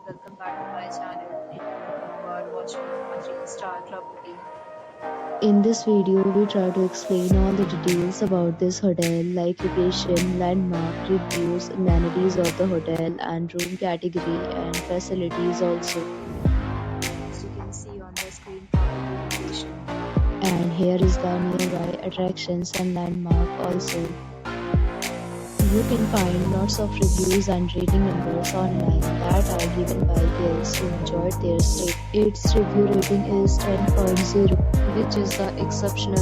welcome back to my channel. And you are watching a 3-star property. In this video, we try to explain all the details about this hotel like location, landmark, reviews, amenities of the hotel and room category and facilities also. As you can see on the screen, property location. And here is the nearby attractions and landmark also. You can find lots of reviews and rating numbers online that are given by guests who enjoyed their stay. Its review rating is 10.0, which is the exceptional.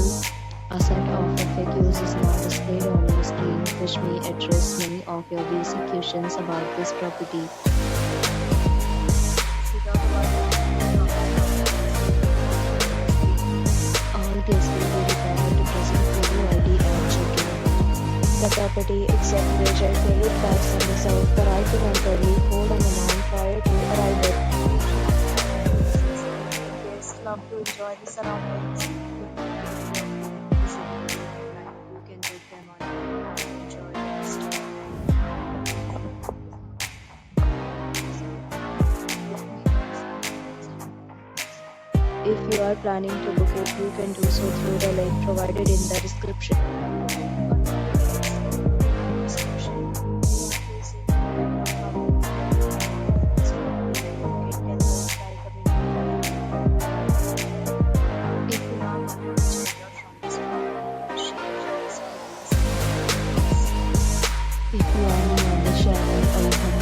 A set of FAQs is now displayed on your screen, which may address many of your basic questions about this property. All guests will be required to present photo ID and check-in. The property accepts major credit cards and reserves the right to temporarily hold an amount prior to arrival. Guests love to enjoy the surroundings. You can take them on and enjoy their stay. If you are planning to book it, you can do so through the link provided in the description. If you are new on the channel or you have